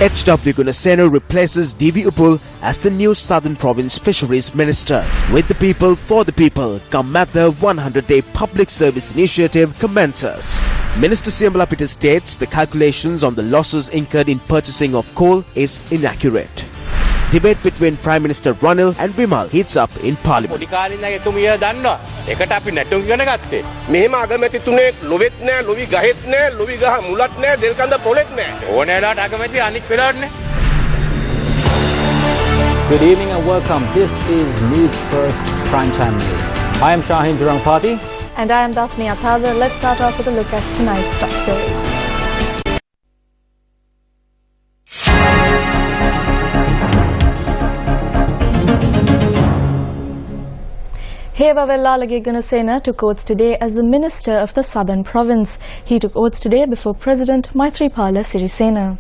H.W. Gunasena replaces D.V. Uppal as the new Southern Province Fisheries Minister. With the people, for the people, Gammatha 100-day public service initiative commences. Minister Siambalapita states the calculations on the losses incurred in purchasing of coal is inaccurate. Debate between Prime Minister Ranil and Vimal heats up in Parliament. Good evening and welcome. This is News First Primetime News. I am Shaheen Jurangpati. And I am Daphne Athada. Let's start off with a look at tonight's top stories. Hewawellage Gunasena took oath today as the Minister of the Southern Province. He took oath today before President Maithripala Sirisena.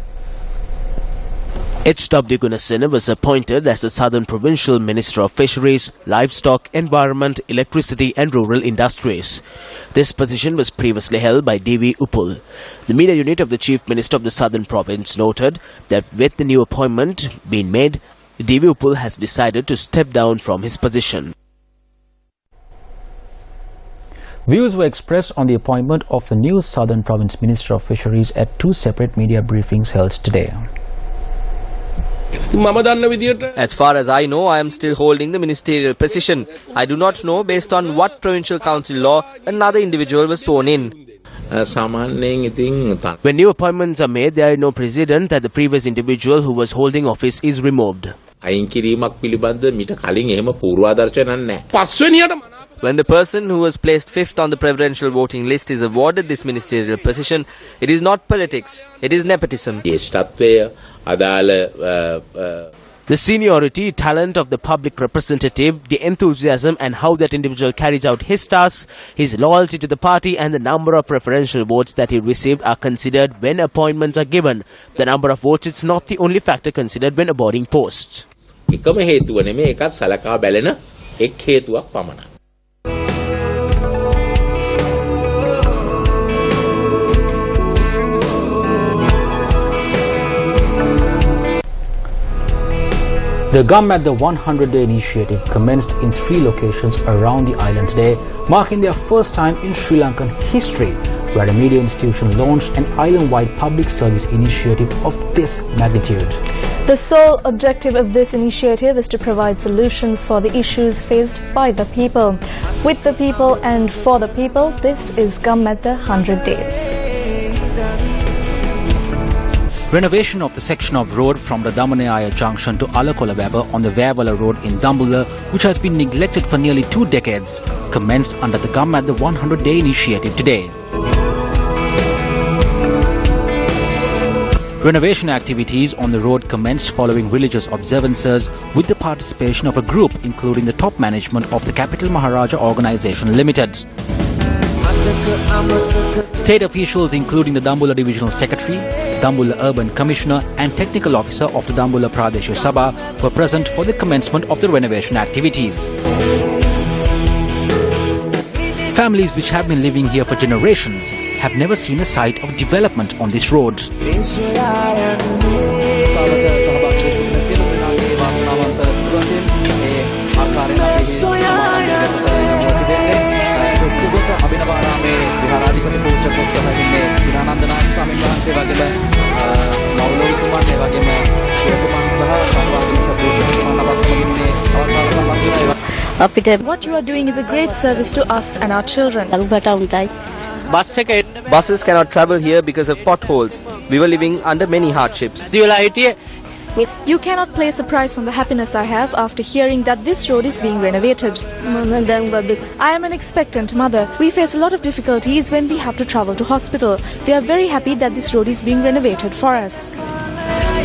H.W. Gunasena was appointed as the Southern Provincial Minister of Fisheries, Livestock, Environment, Electricity and Rural Industries. This position was previously held by D.V. Uppal. The media unit of the Chief Minister of the Southern Province noted that with the new appointment being made, D.V. Uppal has decided to step down from his position. Views were expressed on the appointment of the new Southern Province Minister of Fisheries at two separate media briefings held today. As far as I know, I am still holding the ministerial position. I do not know based on what provincial council law another individual was sworn in. When new appointments are made, there is no precedent that the previous individual who was holding office is removed. When the person who was placed fifth on the preferential voting list is awarded this ministerial position, it is not politics, it is nepotism. The seniority, talent of the public representative, the enthusiasm and how that individual carries out his tasks, his loyalty to the party and the number of preferential votes that he received are considered when appointments are given. The number of votes is not the only factor considered when awarding posts. The Gammatha 100-day initiative commenced in 3 locations around the island today, marking their first time in Sri Lankan history, where a media institution launched an island-wide public service initiative of this magnitude. The sole objective of this initiative is to provide solutions for the issues faced by the people. With the people and for the people, this is Gammatha 100 Days. Renovation of the section of road from the Damanayaya junction to Alakolawaba on the Vayavala road in Dambulla, which has been neglected for nearly 2 decades, commenced under the Gammatha 100-day initiative today. Renovation activities on the road commenced following religious observances with the participation of a group including the top management of the Capital Maharaja Organisation Limited. State officials including the Dambulla Divisional Secretary, Dambulla Urban Commissioner and Technical Officer of the Dambulla Pradesh Sabha were present for the commencement of the renovation activities. Families which have been living here for generations have never seen a sight of development on this road. What you are doing is a great service to us and our children. Buses cannot travel here because of potholes. We were living under many hardships. You cannot place a price on the happiness I have after hearing that this road is being renovated. I am an expectant mother. We face a lot of difficulties when we have to travel to hospital. We are very happy that this road is being renovated for us.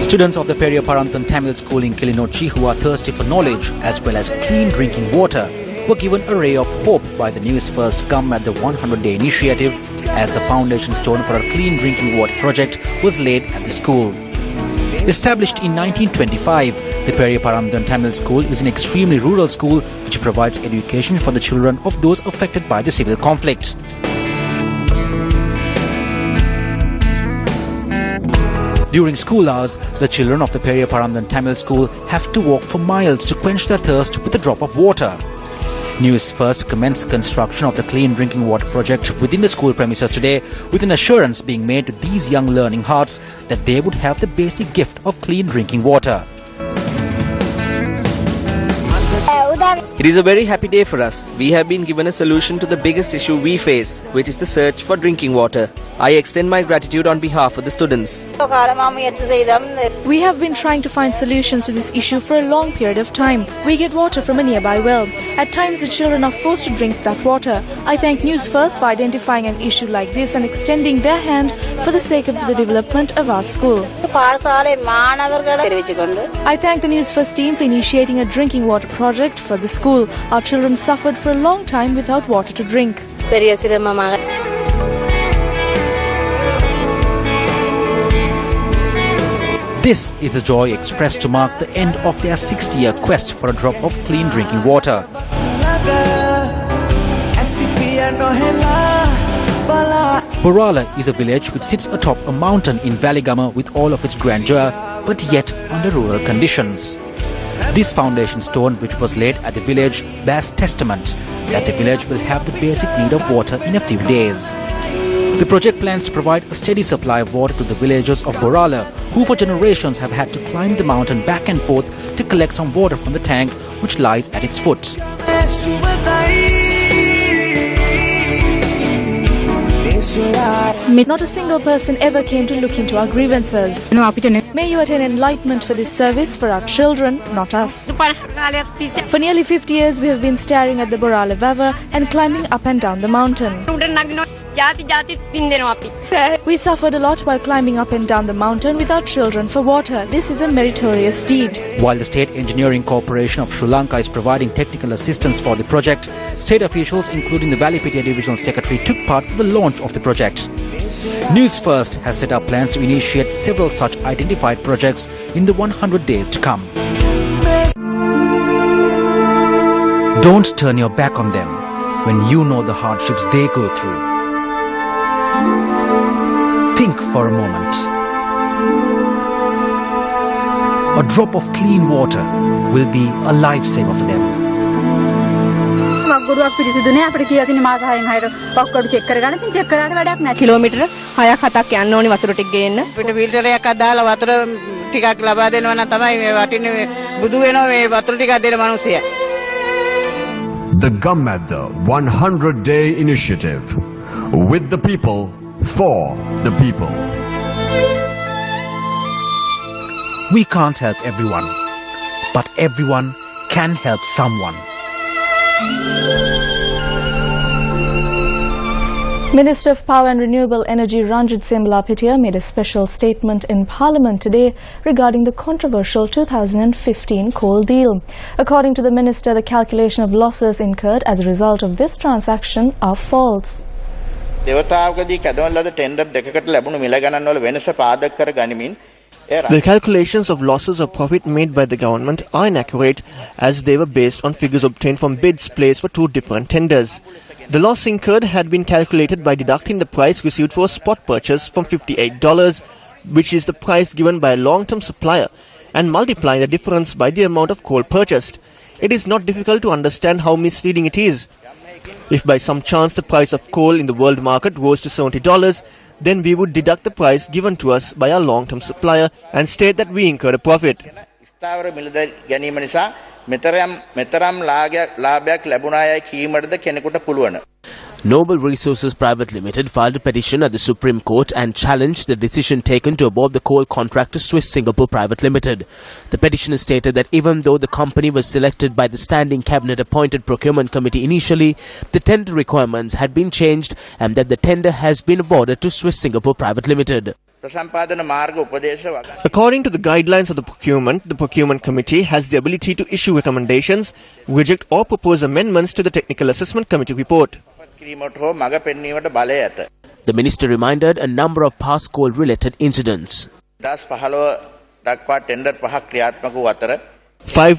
Students of the Periya Paranthan Tamil School in Kilinochi who are thirsty for knowledge as well as clean drinking water were given a ray of hope by the Newsfirst Gammatha 100-day initiative as the foundation stone for a clean drinking water project was laid at the school. Established in 1925, the Periya Paranthan Tamil School is an extremely rural school which provides education for the children of those affected by the civil conflict. During school hours, the children of the Periyaparandan Tamil School have to walk for miles to quench their thirst with a drop of water. News First commenced construction of the clean drinking water project within the school premises today, with an assurance being made to these young learning hearts that they would have the basic gift of clean drinking water. It is a very happy day for us. We have been given a solution to the biggest issue we face, which is the search for drinking water. I extend my gratitude on behalf of the students. We have been trying to find solutions to this issue for a long period of time. We get water from a nearby well. At times the children are forced to drink that water. I thank News First for identifying an issue like this and extending their hand for the sake of the development of our school. I thank the News First team for initiating a drinking water project for the school. Our children suffered for a long time without water to drink. This is a joy expressed to mark the end of their 60-year quest for a drop of clean drinking water. Borala is a village which sits atop a mountain in Valigama with all of its grandeur, but yet under rural conditions. This foundation stone, which was laid at the village, bears testament that the village will have the basic need of water in a few days. The project plans to provide a steady supply of water to the villagers of Borala, who for generations have had to climb the mountain back and forth to collect some water from the tank which lies at its foot. Not a single person ever came to look into our grievances. May you attain enlightenment for this service for our children, not us. For nearly 50 years we have been staring at the Borala River and climbing up and down the mountain. We suffered a lot while climbing up and down the mountain with our children for water. This is a meritorious deed. While the State Engineering Corporation of Sri Lanka is providing technical assistance for the project, state officials, including the Vallipitiya Divisional Secretary, took part in the launch of the project. News First has set up plans to initiate several such identified projects in the 100 days to come. Don't turn your back on them when you know the hardships they go through. Think for a moment. A drop of clean water will be a lifesaver for them. Kilometre 6ක් 7ක් යන්න ඕනි වතුර ටික ගේන්න. අපිට filter එකක් අදාලා වතුර ටිකක් ලබා දෙනවා නම් තමයි මේ වටින්නේ බුදු වෙනවා මේ වතුර ටිකක් දෙන මිනිස්සයා. The Gammadda 100-day initiative. With the people, for the people. We can't help everyone, but everyone can help someone. Minister of Power and Renewable Energy Ranjit Singh made a special statement in Parliament today regarding the controversial 2015 coal deal. According to the minister, the calculation of losses incurred as a result of this transaction are false. The calculations of losses or profit made by the government are inaccurate as they were based on figures obtained from bids placed for two different tenders. The loss incurred had been calculated by deducting the price received for a spot purchase from $58, which is the price given by a long-term supplier, and multiplying the difference by the amount of coal purchased. It is not difficult to understand how misleading it is. If by some chance the price of coal in the world market rose to $70, then we would deduct the price given to us by our long-term supplier and state that we incurred a profit. Noble Resources Private Limited filed a petition at the Supreme Court and challenged the decision taken to award the coal contract to Swiss Singapore Private Limited. The petitioner stated that even though the company was selected by the Standing Cabinet-appointed Procurement Committee initially, the tender requirements had been changed and that the tender has been awarded to Swiss Singapore Private Limited. According to the guidelines of the Procurement Committee has the ability to issue recommendations, reject or propose amendments to the Technical Assessment Committee report. The minister reminded a number of past coal-related incidents. 5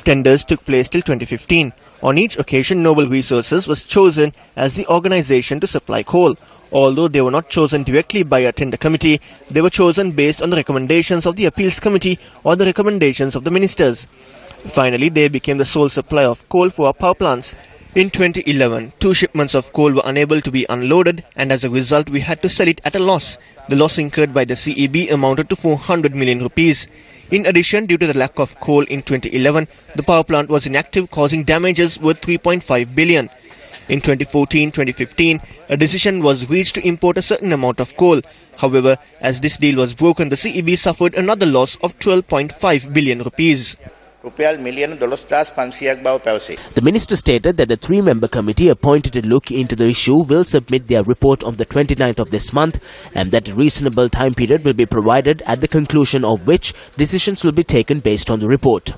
tenders took place till 2015. On each occasion, Noble Resources was chosen as the organization to supply coal. Although they were not chosen directly by a tender committee, they were chosen based on the recommendations of the appeals committee or the recommendations of the ministers. Finally, they became the sole supplier of coal for our power plants. In 2011, 2 shipments of coal were unable to be unloaded, and as a result we had to sell it at a loss. The loss incurred by the CEB amounted to 400 million rupees. In addition, due to the lack of coal in 2011, the power plant was inactive, causing damages worth 3.5 billion. In 2014-2015, a decision was reached to import a certain amount of coal. However, as this deal was broken, the CEB suffered another loss of 12.5 billion rupees. The minister stated that the 3-member committee appointed to look into the issue will submit their report on the 29th of this month, and that a reasonable time period will be provided, at the conclusion of which decisions will be taken based on the report.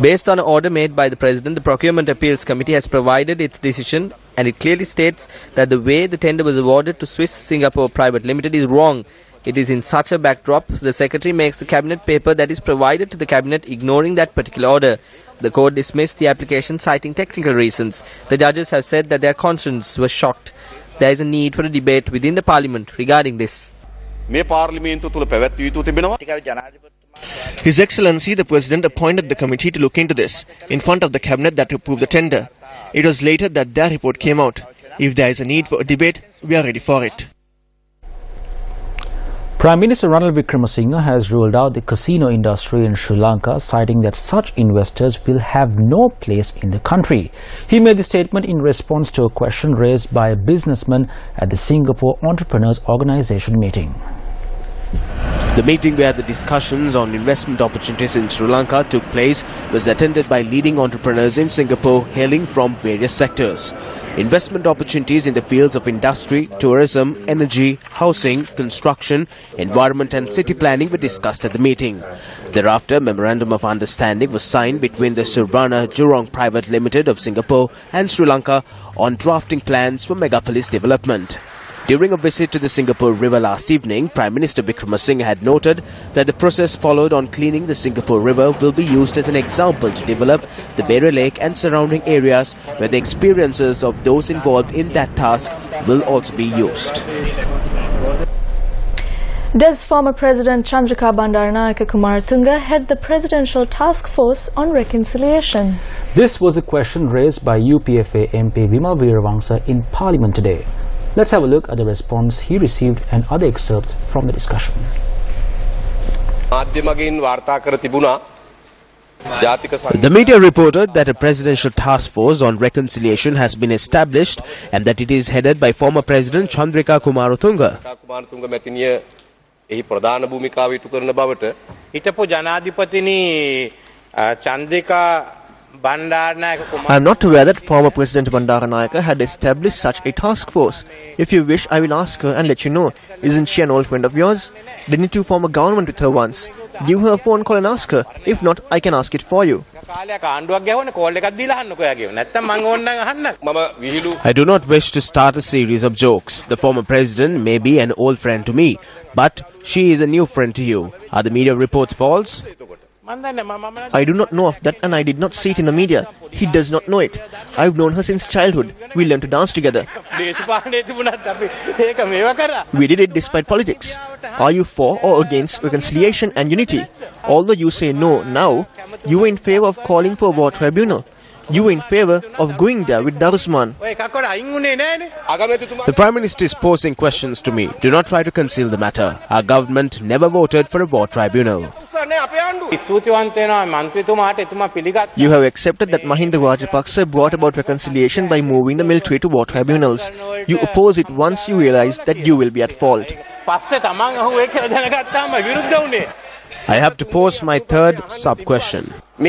Based on an order made by the President, the Procurement Appeals Committee has provided its decision, and it clearly states that the way the tender was awarded to Swiss Singapore Private Limited is wrong. It is in such a backdrop the Secretary makes the Cabinet paper that is provided to the Cabinet ignoring that particular order. The court dismissed the application citing technical reasons. The judges have said that their conscience was shocked. There is a need for a debate within the Parliament regarding this. His Excellency the President appointed the committee to look into this in front of the Cabinet that approved the tender. It was later that their report came out. If there is a need for a debate, we are ready for it. Prime Minister Ranil Wickremesinghe has ruled out the casino industry in Sri Lanka, citing that such investors will have no place in the country. He made the statement in response to a question raised by a businessman at the Singapore Entrepreneurs Organisation meeting. The meeting where the discussions on investment opportunities in Sri Lanka took place was attended by leading entrepreneurs in Singapore hailing from various sectors. Investment opportunities in the fields of industry, tourism, energy, housing, construction, environment and city planning were discussed at the meeting. Thereafter, a memorandum of understanding was signed between the Surbana Jurong Private Limited of Singapore and Sri Lanka on drafting plans for megapolis development. During a visit to the Singapore River last evening, Prime Minister Wickremesinghe had noted that the process followed on cleaning the Singapore River will be used as an example to develop the Bere Lake and surrounding areas, where the experiences of those involved in that task will also be used. Does former President Chandrika Bandaranaike Kumaratunga head the Presidential Task Force on Reconciliation? This was a question raised by UPFA MP Vimal Veerawangsa in Parliament today. Let's have a look at the response he received and other excerpts from the discussion. The media reported that a presidential task force on reconciliation has been established and that it is headed by former President Chandrika Kumaratunga. I am not aware that former President Bandaranaike had established such a task force. If you wish, I will ask her and let you know. Isn't she an old friend of yours? Didn't you form a government with her once? Give her a phone call and ask her. If not, I can ask it for you. I do not wish to start a series of jokes. The former president may be an old friend to me, but she is a new friend to you. Are the media reports false? I do not know of that, and I did not see it in the media. He does not know it. I've known her since childhood. We learned to dance together. We did it despite politics. Are you for or against reconciliation and unity? Although you say no now, you were in favor of calling for a war tribunal. You were in favor of going there with Darusman. The Prime Minister is posing questions to me. Do not try to conceal the matter. Our government never voted for a war tribunal. You have accepted that Mahinda Rajapaksa brought about reconciliation by moving the military to war tribunals. You oppose it once you realize that you will be at fault. I have to pose my third sub-question. I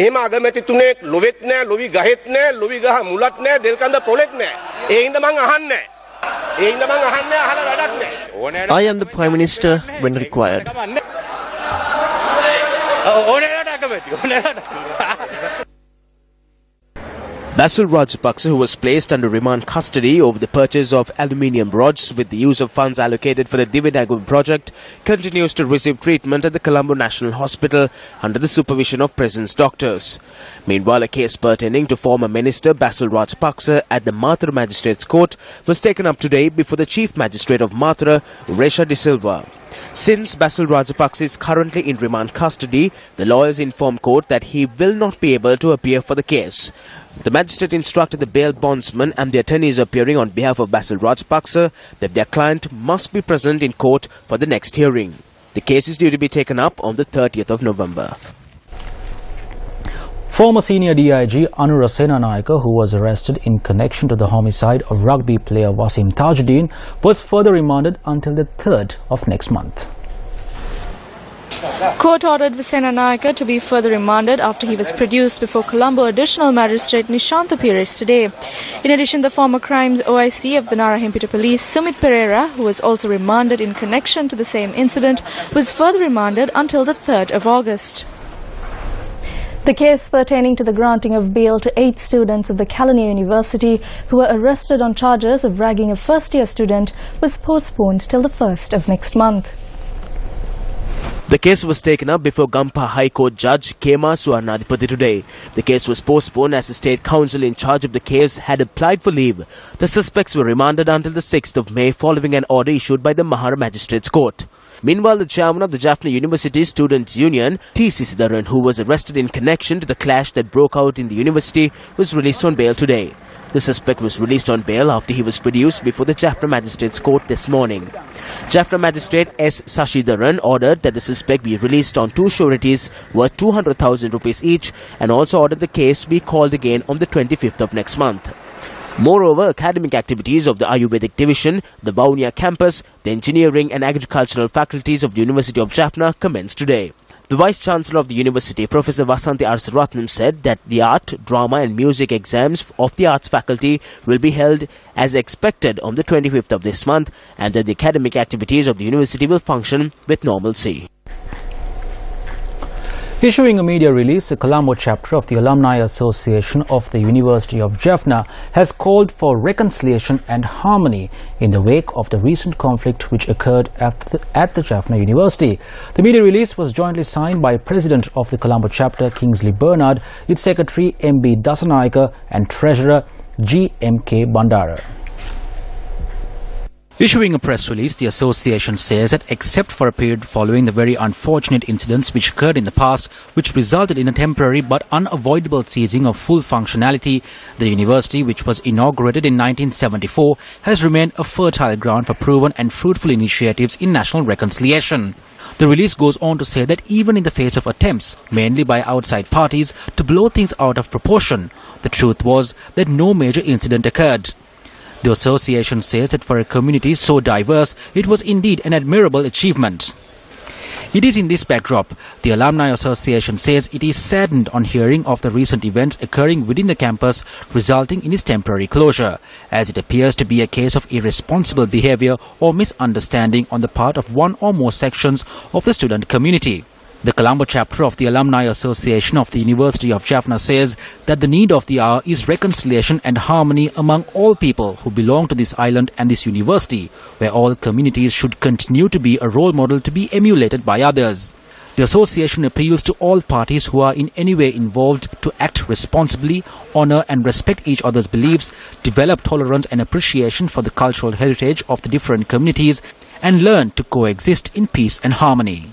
am the Prime Minister when required. Basil Rajapaksa, who was placed under remand custody over the purchase of aluminium rods with the use of funds allocated for the Dividagum project, continues to receive treatment at the Colombo National Hospital under the supervision of Presence doctors. Meanwhile, a case pertaining to former Minister Basil Rajapaksa at the Mathura Magistrates Court was taken up today before the Chief Magistrate of Mathura, Resha De Silva. Since Basil Rajapaksa is currently in remand custody, the lawyers informed court that he will not be able to appear for the case. The magistrate instructed the bail bondsman and the attorneys appearing on behalf of Basil Rajapaksa that their client must be present in court for the next hearing. The case is due to be taken up on the 30th of November. Former senior DIG Anura Senanayake, who was arrested in connection to the homicide of rugby player Wasim Tajuddin, was further remanded until the 3rd of next month. Court ordered Senanayake to be further remanded after he was produced before Colombo Additional Magistrate Nishantha Pires today. In addition, the former crimes OIC of the Narahimpita Police, Sumit Pereira, who was also remanded in connection to the same incident, was further remanded until the 3rd of August. The case pertaining to the granting of bail to 8 students of the Kelaniya University who were arrested on charges of ragging a first-year student was postponed till the 1st of next month. The case was taken up before Gampa High Court Judge Kema Suwarnadipati today. The case was postponed as the State Council in charge of the case had applied for leave. The suspects were remanded until the 6th of May following an order issued by the Mahara Magistrates Court. Meanwhile, the chairman of the Jaffna University Students' Union, T. Sisidaran, who was arrested in connection to the clash that broke out in the university, was released on bail today. The suspect was released on bail after he was produced before the Jaffna Magistrates Court this morning. Jaffna Magistrate S. Sashidaran ordered that the suspect be released on 2 sureties worth 200,000 rupees each and also ordered the case be called again on the 25th of next month. Moreover, academic activities of the Ayurvedic Division, the Vaunia campus, the engineering and agricultural faculties of the University of Jaffna commenced today. The Vice-Chancellor of the University, Professor Vasanthi Arsaratnam, said that the art, drama and music exams of the arts faculty will be held as expected on the 25th of this month and that the academic activities of the university will function with normalcy. Issuing a media release, the Colombo chapter of the Alumni Association of the University of Jaffna has called for reconciliation and harmony in the wake of the recent conflict which occurred at the Jaffna University. The media release was jointly signed by President of the Colombo chapter Kingsley Bernard, its Secretary M.B. Dasanayake and Treasurer G.M.K. Bandara. Issuing a press release, the association says that except for a period following the very unfortunate incidents which occurred in the past, which resulted in a temporary but unavoidable ceasing of full functionality, the university, which was inaugurated in 1974, has remained a fertile ground for proven and fruitful initiatives in national reconciliation. The release goes on to say that even in the face of attempts, mainly by outside parties, to blow things out of proportion, the truth was that no major incident occurred. The association says that for a community so diverse, it was indeed an admirable achievement. It is in this backdrop, the Alumni Association says it is saddened on hearing of the recent events occurring within the campus resulting in its temporary closure, as it appears to be a case of irresponsible behavior or misunderstanding on the part of one or more sections of the student community. The Colombo chapter of the Alumni Association of the University of Jaffna says that the need of the hour is reconciliation and harmony among all people who belong to this island and this university, where all communities should continue to be a role model to be emulated by others. The association appeals to all parties who are in any way involved to act responsibly, honor and respect each other's beliefs, develop tolerance and appreciation for the cultural heritage of the different communities, and learn to coexist in peace and harmony.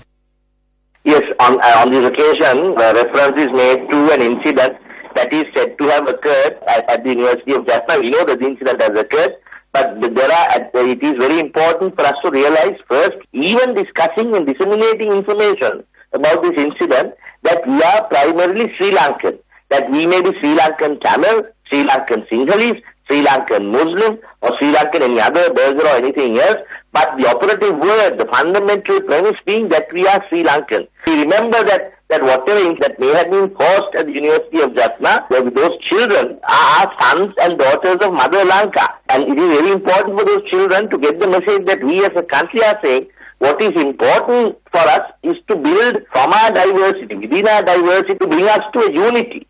Yes, on this occasion, reference is made to an incident that is said to have occurred at the University of Jaffna. We know that the incident has occurred, but it is very important for us to realize first, even discussing and disseminating information about this incident, that we are primarily Sri Lankan, that we may be Sri Lankan Tamil, Sri Lankan Sinhalese, Sri Lankan Muslim, or Sri Lankan any other burger or anything else, but the operative word, the fundamental premise being that we are Sri Lankan. We remember that whatever that may have been caused at the University of Jaffna, those children are sons and daughters of Mother Lanka. And it is very important for those children to get the message that we as a country are saying, what is important for us is to build from our diversity, within our diversity, to bring us to a unity.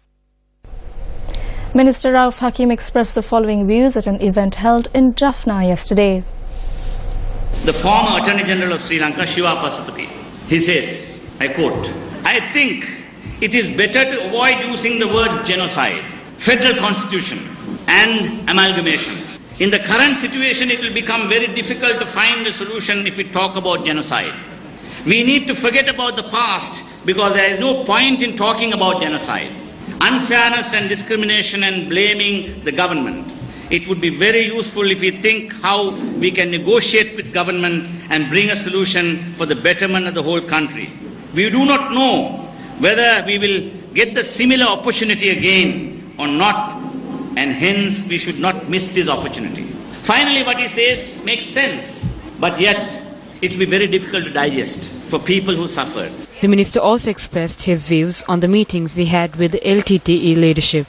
Minister Rauf Hakim expressed the following views at an event held in Jaffna yesterday. The former Attorney General of Sri Lanka, Shiva Pasupati, he says, I quote, I think it is better to avoid using the words genocide, federal constitution and amalgamation. In the current situation, it will become very difficult to find a solution if we talk about genocide. We need to forget about the past because there is no point in talking about genocide. Unfairness and discrimination and blaming the government. It would be very useful if we think how we can negotiate with government and bring a solution for the betterment of the whole country. We do not know whether we will get the similar opportunity again or not, and hence we should not miss this opportunity. Finally, what he says makes sense, but yet it will be very difficult to digest for people who suffered. The minister also expressed his views on the meetings he had with the LTTE leadership.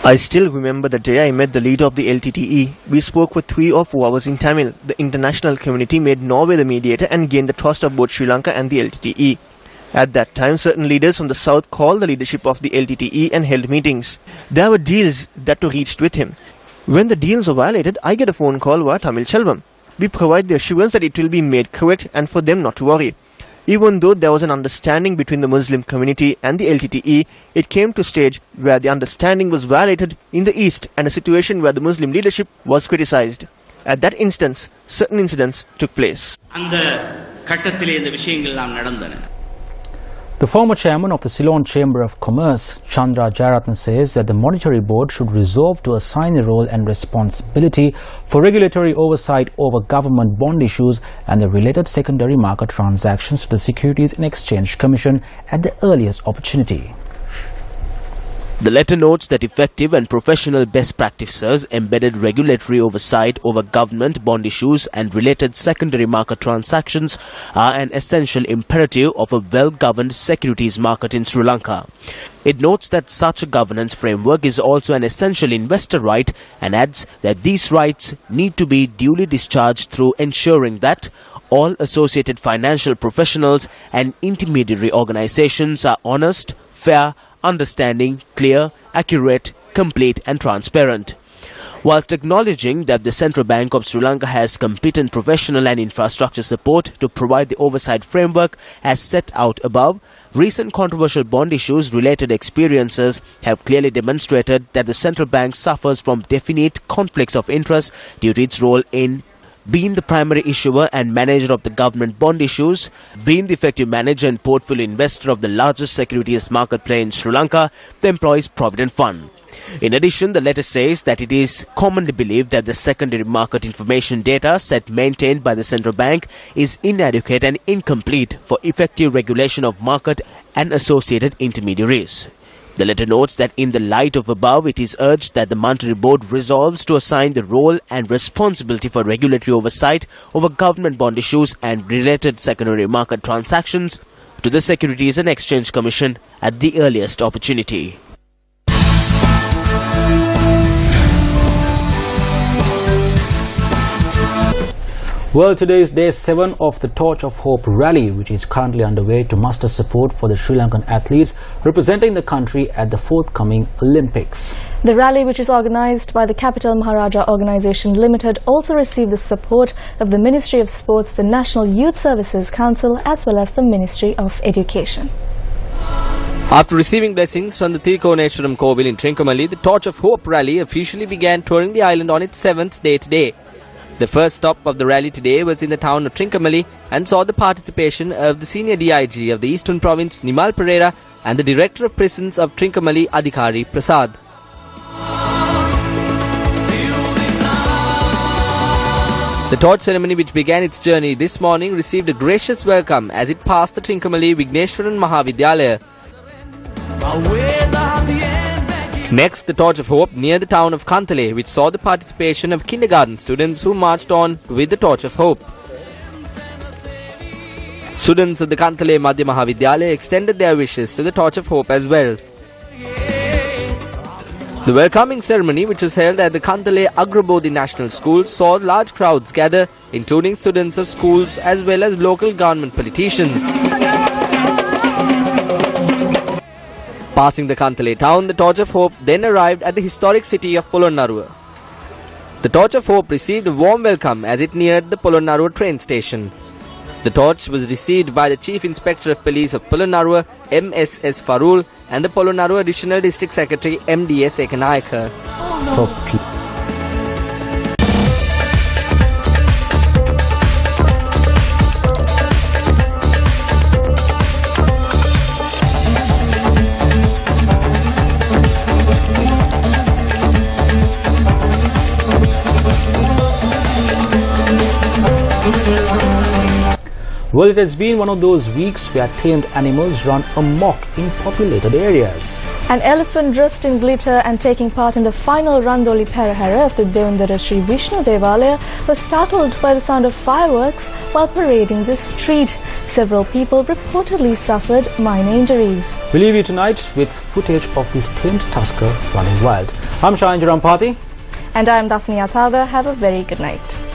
I still remember the day I met the leader of the LTTE. We spoke for 3 or 4 hours in Tamil. The international community made Norway the mediator and gained the trust of both Sri Lanka and the LTTE. At that time, certain leaders from the south called the leadership of the LTTE and held meetings. There were deals that were reached with him. When the deals are violated, I get a phone call via Tamil Chelvam. We provide the assurance that it will be made correct and for them not to worry. Even though there was an understanding between the Muslim community and the LTTE, it came to a stage where the understanding was violated in the East and a situation where the Muslim leadership was criticized. At that instance, certain incidents took place. The former chairman of the Ceylon Chamber of Commerce, Chandra Jayaratne, says that the Monetary Board should resolve to assign a role and responsibility for regulatory oversight over government bond issues and the related secondary market transactions to the Securities and Exchange Commission at the earliest opportunity. The letter notes that effective and professional best practices embedded regulatory oversight over government bond issues and related secondary market transactions are an essential imperative of a well-governed securities market in Sri Lanka. It notes that such a governance framework is also an essential investor right and adds that these rights need to be duly discharged through ensuring that all associated financial professionals and intermediary organizations are honest, fair, understanding, clear, accurate, complete and transparent. Whilst acknowledging that the Central Bank of Sri Lanka has competent professional and infrastructure support to provide the oversight framework as set out above, recent controversial bond issues related experiences have clearly demonstrated that the Central Bank suffers from definite conflicts of interest due to its role in being the primary issuer and manager of the government bond issues, being the effective manager and portfolio investor of the largest securities market player in Sri Lanka, the Employees Provident Fund. In addition, the letter says that it is commonly believed that the secondary market information data set maintained by the central bank is inadequate and incomplete for effective regulation of market and associated intermediaries. The letter notes that in the light of above, it is urged that the Monetary Board resolves to assign the role and responsibility for regulatory oversight over government bond issues and related secondary market transactions to the Securities and Exchange Commission at the earliest opportunity. Well, today is day 7 of the Torch of Hope rally, which is currently underway to muster support for the Sri Lankan athletes representing the country at the forthcoming Olympics. The rally, which is organised by the Capital Maharaja Organisation Limited, also received the support of the Ministry of Sports, the National Youth Services Council, as well as the Ministry of Education. After receiving blessings from the Tirikoneswaram Kovil in Trincomalee, the Torch of Hope rally officially began touring the island on its 7th day today. The first stop of the rally today was in the town of Trincomalee and saw the participation of the senior DIG of the Eastern Province, Nimal Pereira, and the Director of Prisons of Trincomalee, Adhikari Prasad. The torch ceremony, which began its journey this morning, received a gracious welcome as it passed the Trincomalee Vigneshwaran Mahavidyalaya. Next, the Torch of Hope near the town of Kantale, which saw the participation of kindergarten students who marched on with the Torch of Hope. Students of the Kantale Madhya Mahavidyalaya extended their wishes to the Torch of Hope as well. The welcoming ceremony, which was held at the Kantale Agrabodhi National School, saw large crowds gather, including students of schools as well as local government politicians. Passing the Kantale town, the Torch of Hope then arrived at the historic city of Polonnaruwa. The Torch of Hope received a warm welcome as it neared the Polonnaruwa train station. The torch was received by the Chief Inspector of Police of Polonnaruwa, MSS Farul, and the Polonnaruwa Additional District Secretary, MDS Ekanayaka. Well, it has been one of those weeks where tamed animals run amok in populated areas. An elephant dressed in glitter and taking part in the final Randoli Perahara of the Devandara Sri Vishnu Devalaya was startled by the sound of fireworks while parading the street. Several people reportedly suffered minor injuries. We leave you tonight with footage of this tamed tusker running wild. I'm Shahan Jarampati. And I'm Dasni Athava. Have a very good night.